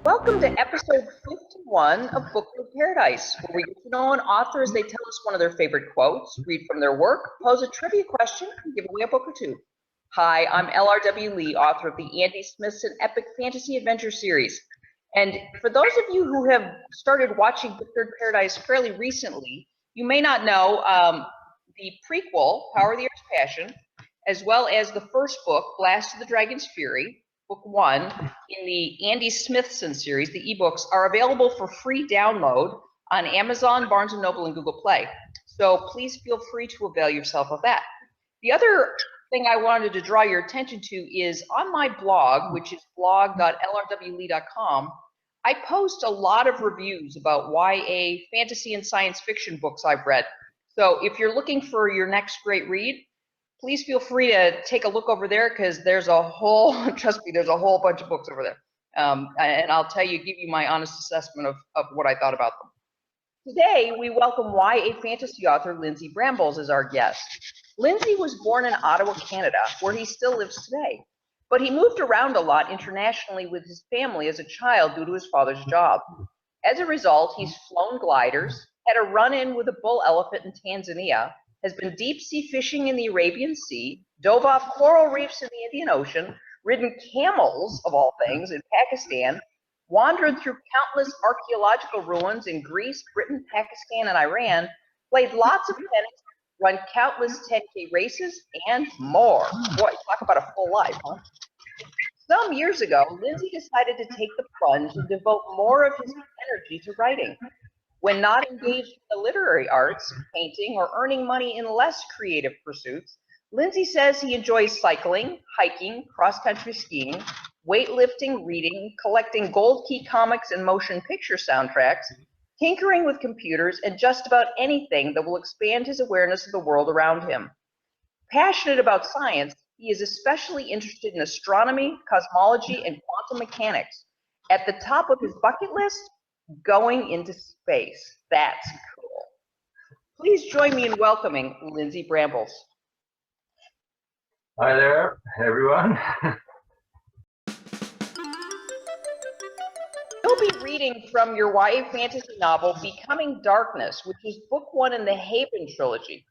Welcome to episode 51 of Book of Paradise, where we get to know an author as they tell us one of their favorite quotes, read from their work, pose a trivia question, and give away a book or two. Hi, I'm LRW Lee, author of the Andy Smithson Epic Fantasy Adventure series. And for those of you who have started watching Book of Paradise fairly recently, you may not know the prequel, Power of the Earth's Passion, as well as the first book, Blast of the Dragon's Fury, book 1, in the Andy Smithson series. The ebooks are available for free download on Amazon, Barnes & Noble, and Google Play. So please feel free to avail yourself of that. The other thing I wanted to draw your attention to is on my blog, which is blog.lrwlee.com, I post a lot of reviews about YA fantasy and science fiction books I've read. So if you're looking for your next great read, please feel free to take a look over there, because there's a whole, trust me, there's a whole bunch of books over there. And I'll give you my honest assessment of what I thought about them. Today, we welcome YA fantasy author Lindsay Brambles as our guest. Lindsay was born in Ottawa, Canada, where he still lives today. But he moved around a lot internationally with his family as a child due to his father's job. As a result, he's flown gliders, had a run-in with a bull elephant in Tanzania, has been deep-sea fishing in the Arabian Sea, dove off coral reefs in the Indian Ocean, ridden camels, of all things, in Pakistan, wandered through countless archaeological ruins in Greece, Britain, Pakistan, and Iran, played lots of tennis, run countless 10K races, and more. Boy, talk about a full life, huh? Some years ago, Lindsay decided to take the plunge and devote more of his energy to writing. When not engaged in the literary arts, painting, or earning money in less creative pursuits, Lindsay says he enjoys cycling, hiking, cross-country skiing, weightlifting, reading, collecting gold key comics and motion picture soundtracks, tinkering with computers, and just about anything that will expand his awareness of the world around him. Passionate about science, he is especially interested in astronomy, cosmology, and quantum mechanics. At the top of his bucket list, going into space. That's cool. Please join me in welcoming Lindsay Brambles. Hi there, everyone. You'll be reading from your YA fantasy novel, Becoming Darkness, which is book 1 in the Haven trilogy.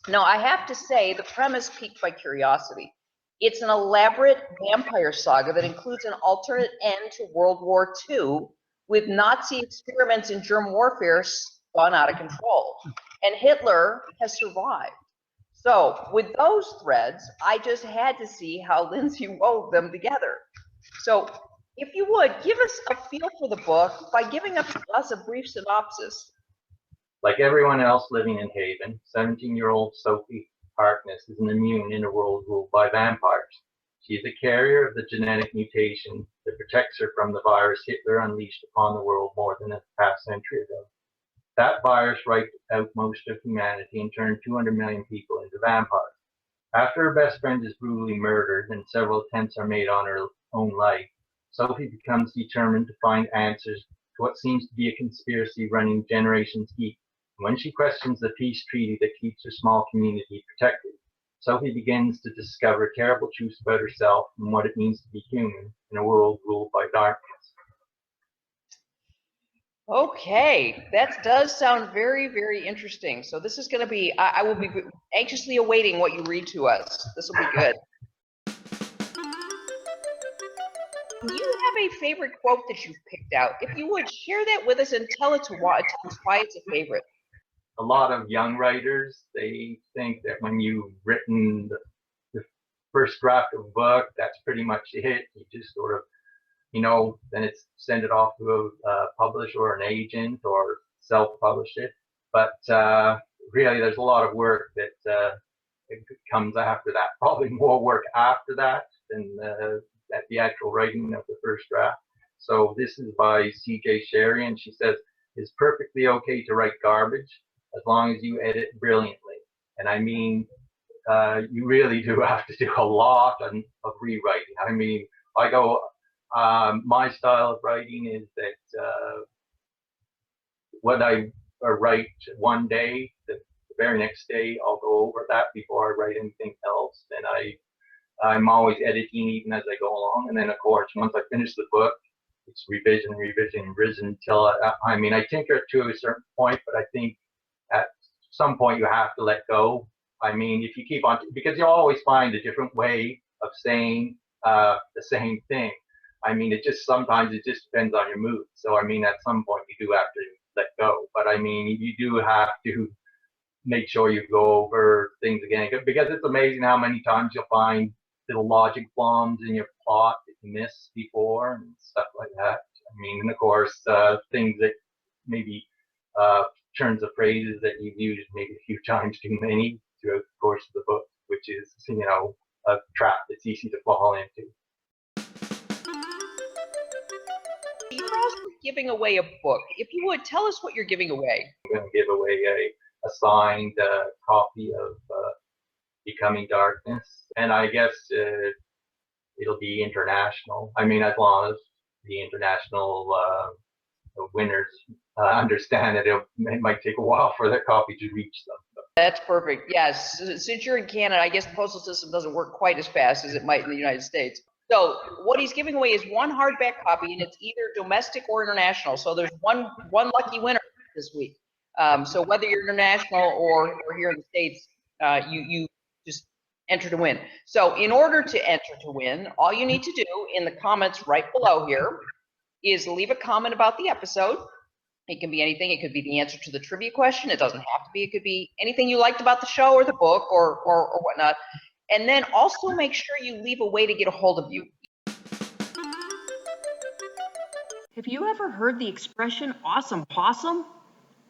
Now, I have to say, the premise piqued my curiosity. It's an elaborate vampire saga that includes an alternate end to World War II, with Nazi experiments in germ warfare spun out of control. And Hitler has survived. So with those threads, I just had to see how Lindsay wove them together. So if you would, give us a feel for the book by giving us a brief synopsis. Like everyone else living in Haven, 17-year-old Sophie Harkness is an immune in a world ruled by vampires. She is a carrier of the genetic mutation that protects her from the virus Hitler unleashed upon the world more than a half century ago. That virus wiped out most of humanity and turned 200 million people into vampires. After her best friend is brutally murdered and several attempts are made on her own life, Sophie becomes determined to find answers to what seems to be a conspiracy running generations deep. When she questions the peace treaty that keeps her small community protected, Sophie begins to discover terrible truths about herself and what it means to be human in a world ruled by darkness. Okay, that does sound very, very interesting. So this is going to be, I will be anxiously awaiting what you read to us. This will be good. Do you have a favorite quote that you've picked out? If you would, share that with us and tell us why it's a favorite. A lot of young writers, they think that when you've written the first draft of a book, that's pretty much it. You just sort of, then it's send it off to a publisher or an agent or self-publish it. But really, there's a lot of work that comes after that. Probably more work after that than at the actual writing of the first draft. So this is by C.J. Sherry, and she says, it's perfectly okay to write garbage as long as you edit brilliantly. And I mean, you really do have to do a lot of rewriting. I mean, my style of writing is that what I write one day, the very next day, I'll go over that before I write anything else. And I I'm always editing even as I go along. And then, of course, once I finish the book, it's revision, until I mean, I tinker it to a certain point, but I think at some point you have to let go. I mean, if you keep on, because you'll always find a different way of saying the same thing. I mean, sometimes it just depends on your mood. So, I mean, at some point you do have to let go. But I mean, you do have to make sure you go over things again, because it's amazing how many times you'll find little logic bombs in your plot that you missed before and stuff like that. I mean, and of course, things that maybe turns of phrases that you've used maybe a few times too many throughout the course of the book, which is, a trap that's easy to fall into. You're also giving away a book. If you would, tell us what you're giving away. I'm going to give away a signed copy of Becoming Darkness, and I guess it'll be international. I mean, as long as the international winners understand that it might take a while for their copy to reach them. That's perfect. Yes, since you're in Canada, I guess the postal system doesn't work quite as fast as it might in the United States. So what he's giving away is one hardback copy, and it's either domestic or international. So there's one lucky winner this week. So whether you're international or here in the States, you just enter to win. So in order to enter to win, all you need to do in the comments right below here is leave a comment about the episode. It can be anything. It could be the answer to the trivia question. It doesn't have to be. It could be anything you liked about the show or the book or whatnot. And then also make sure you leave a way to get a hold of you. Have you ever heard the expression awesome possum?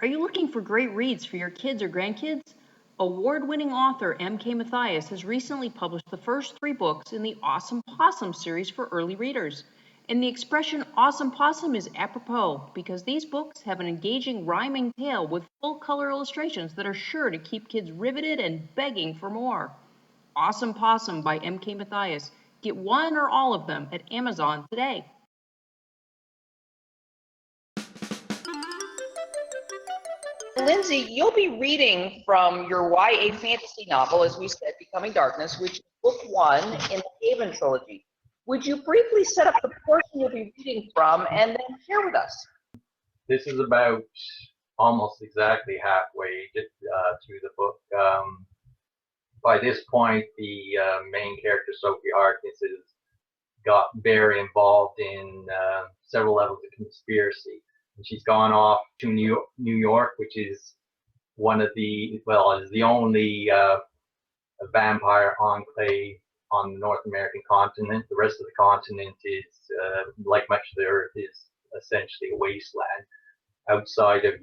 Are you looking for great reads for your kids or grandkids? Award-winning author M.K. Mathias has recently published the first 3 books in the Awesome Possum series for early readers. And the expression awesome possum is apropos because these books have an engaging rhyming tale with full-color illustrations that are sure to keep kids riveted and begging for more. Awesome Possum by M.K. Mathias. Get one or all of them at Amazon today. Lindsay, you'll be reading from your YA fantasy novel, as we said, Becoming Darkness, which is book 1 in the Haven trilogy. Would you briefly set up the portion you'll be reading from and then share with us? This is about almost exactly halfway through the book. By this point, the main character, Sophie Harkness, has got very involved in several levels of conspiracy. And she's gone off to New York, which is is the only vampire enclave on the North American continent. The rest of the continent is, like much of the Earth, is essentially a wasteland. Outside of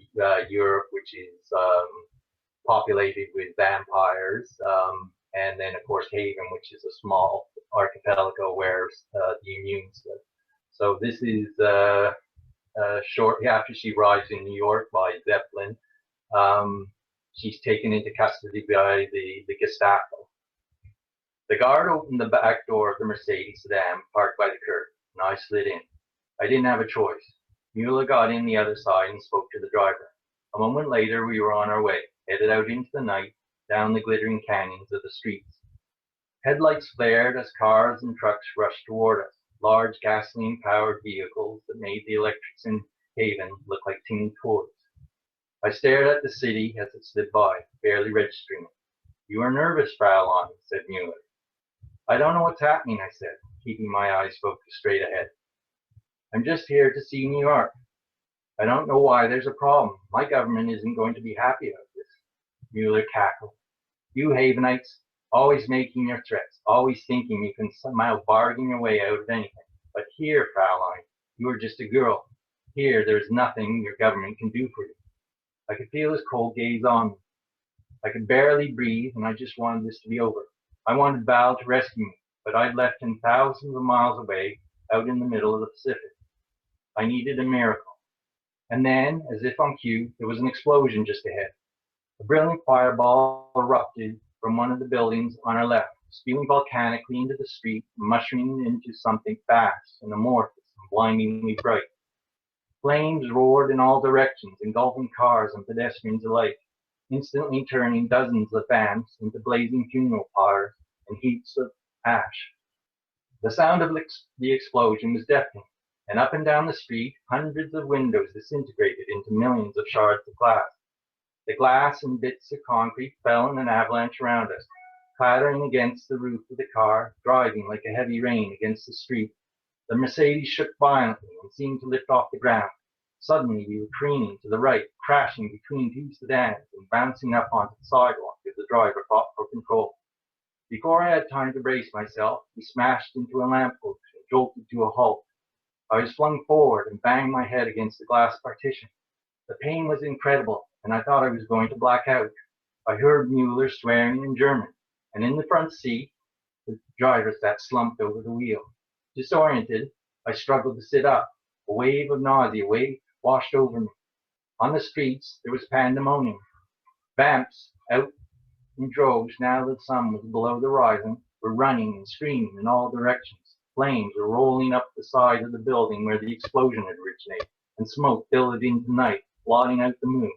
Europe, which is populated with vampires, and then of course Haven, which is a small archipelago where the Immunes live. So this is shortly after she arrives in New York by Zeppelin. She's taken into custody by the Gestapo. The guard opened the back door of the Mercedes sedan parked by the curb, and I slid in. I didn't have a choice. Mueller got in the other side and spoke to the driver. A moment later, we were on our way, headed out into the night, down the glittering canyons of the streets. Headlights flared as cars and trucks rushed toward us, large gasoline-powered vehicles that made the electrics in Haven look like teeny toys. I stared at the city as it slid by, barely registering it. "You are nervous, Fraulein," said Mueller. "I don't know what's happening," I said, keeping my eyes focused straight ahead. "I'm just here to see New York. I don't know why there's a problem. My government isn't going to be happy about this." Mueller cackled. "You Havenites, always making your threats, always thinking you can somehow bargain your way out of anything. But here, Fraulein, you are just a girl. Here, there's nothing your government can do for you." I could feel his cold gaze on me. I could barely breathe, and I just wanted this to be over. I wanted Val to rescue me, but I'd left him thousands of miles away, out in the middle of the Pacific. I needed a miracle. And then, as if on cue, there was an explosion just ahead. A brilliant fireball erupted from one of the buildings on our left, spewing volcanically into the street, mushrooming into something vast and amorphous and blindingly bright. Flames roared in all directions, engulfing cars and pedestrians alike, instantly turning dozens of vans into blazing funeral pyres and heaps of ash. The sound of the explosion was deafening, and up and down the street, hundreds of windows disintegrated into millions of shards of glass. The glass and bits of concrete fell in an avalanche around us, clattering against the roof of the car, driving like a heavy rain against the street. The Mercedes shook violently and seemed to lift off the ground. Suddenly we were careening to the right, crashing between two sedans and bouncing up onto the sidewalk as the driver fought for control. Before I had time to brace myself, we smashed into a lamppost and jolted to a halt. I was flung forward and banged my head against the glass partition. The pain was incredible, and I thought I was going to black out. I heard Mueller swearing in German, and in the front seat, the driver sat slumped over the wheel. Disoriented, I struggled to sit up. A wave of nausea washed over me. On the streets, there was pandemonium. Vamps, out in droves now that the sun was below the horizon, were running and screaming in all directions. Flames were rolling up the side of the building where the explosion had originated, and smoke billowed into night, blotting out the moon,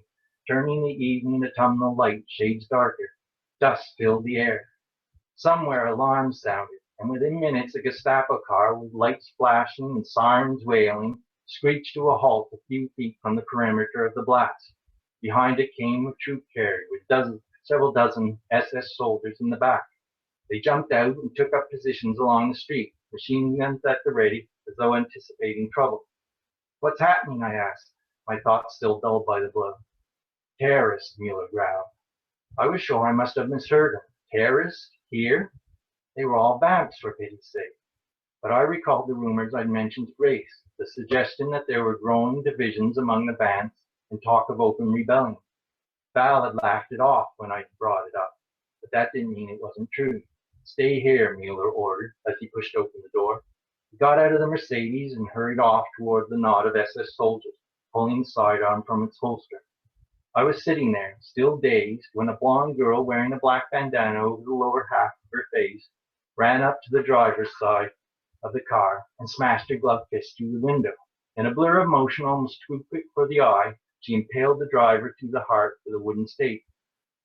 turning the evening autumnal light shades darker. Dust filled the air. Somewhere alarms sounded, and within minutes a Gestapo car with lights flashing and sirens wailing screeched to a halt a few feet from the perimeter of the blast. Behind it came a troop carrier with several dozen SS soldiers in the back. They jumped out and took up positions along the street, machine guns at the ready, as though anticipating trouble. "What's happening?" I asked, my thoughts still dulled by the blow. "Terrorists," Mueller growled. I was sure I must have misheard him. Terrorists? Here? They were all vamps, for pity's sake. But I recalled the rumors I'd mentioned to Grace, the suggestion that there were growing divisions among the bands and talk of open rebellion. Val had laughed it off when I brought it up, but that didn't mean it wasn't true. "Stay here," Mueller ordered as he pushed open the door. He got out of the Mercedes and hurried off toward the knot of SS soldiers, pulling the sidearm from its holster. I was sitting there, still dazed, when a blonde girl wearing a black bandana over the lower half of her face ran up to the driver's side of the car and smashed her gloved fist through the window. In a blur of motion almost too quick for the eye, she impaled the driver through the heart with a wooden stake.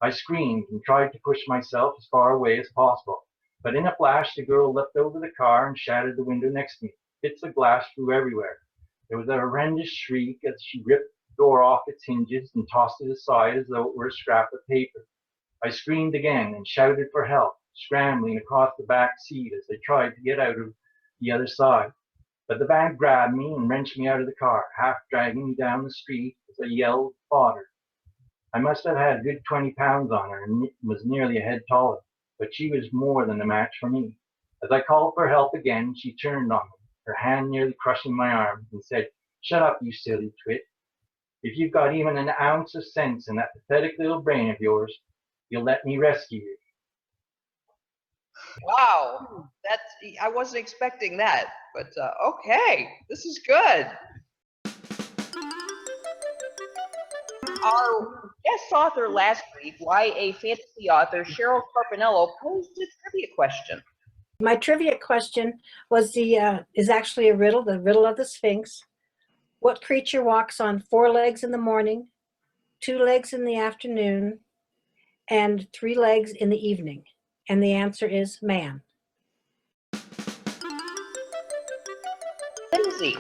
I screamed and tried to push myself as far away as possible, but in a flash the girl leapt over the car and shattered the window next to me. Bits of glass flew everywhere. There was a horrendous shriek as she ripped the door off its hinges and tossed it aside as though it were a scrap of paper. I screamed again and shouted for help, scrambling across the back seat as I tried to get out of the other side. But the van grabbed me and wrenched me out of the car, half dragging me down the street as I yelled fodder. I must have had a good 20 pounds on her and was nearly a head taller, but she was more than a match for me. As I called for help again, she turned on me, her hand nearly crushing my arm, and said, "Shut up, you silly twit. If you've got even an ounce of sense in that pathetic little brain of yours, you'll let me rescue you." Wow, I wasn't expecting that, but okay, this is good. Our guest author last week, YA fantasy author Cheryl Carpinello, posed a trivia question. My trivia question was is actually a riddle, the riddle of the Sphinx. What creature walks on 4 legs in the morning, 2 legs in the afternoon, and 3 legs in the evening? And the answer is man. Lindsay,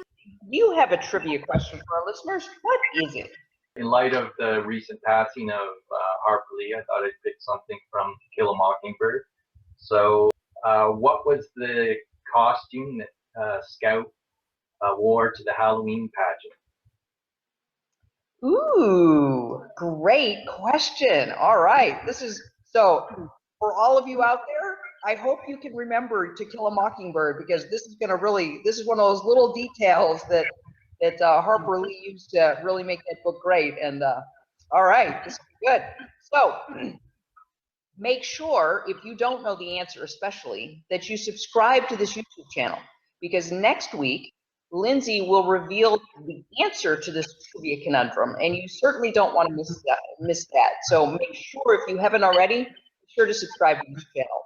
you have a trivia question for our listeners. What is it? In light of the recent passing of Harper Lee, I thought I'd pick something from To Kill a Mockingbird. So what was the costume that Scout wore to the Halloween pageant? Ooh, great question. All right. So for all of you out there, I hope you can remember To Kill a Mockingbird, because this is one of those little details that Harper Lee used to really make that book great. And all right, this is good. So make sure, if you don't know the answer especially, that you subscribe to this YouTube channel, because next week Lindsay will reveal the answer to this trivia conundrum, and you certainly don't want to miss that. So make sure, if you haven't already, be sure to subscribe to this channel.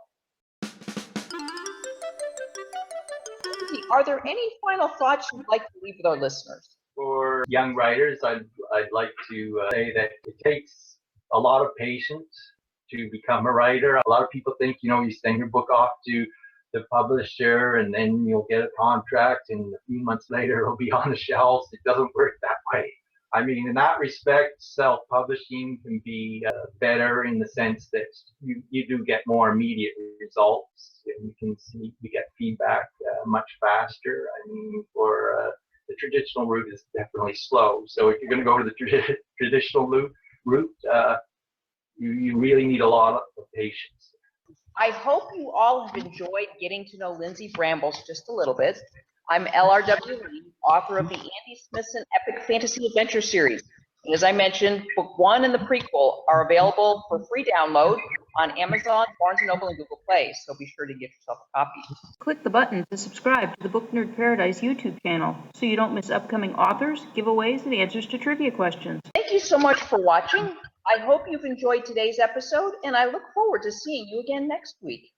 Lindsay, are there any final thoughts you'd like to leave with our listeners? For young writers, I'd like to say that it takes a lot of patience to become a writer. A lot of people think, you send your book off to the publisher, and then you'll get a contract, and a few months later it'll be on the shelves. It doesn't work that way. I mean, in that respect, self-publishing can be better in the sense that you do get more immediate results, and you get feedback much faster. I mean, for the traditional route is definitely slow. So if you're going to go to the traditional route, you really need a lot of patience. I hope you all have enjoyed getting to know Lindsay Brambles just a little bit. I'm LRW Lee, author of the Andy Smithson Epic Fantasy Adventure Series. And as I mentioned, Book 1 and the prequel are available for free download on Amazon, Barnes & Noble, and Google Play, so be sure to get yourself a copy. Click the button to subscribe to the Book Nerd Paradise YouTube channel so you don't miss upcoming authors, giveaways, and answers to trivia questions. Thank you so much for watching. I hope you've enjoyed today's episode, and I look forward to seeing you again next week.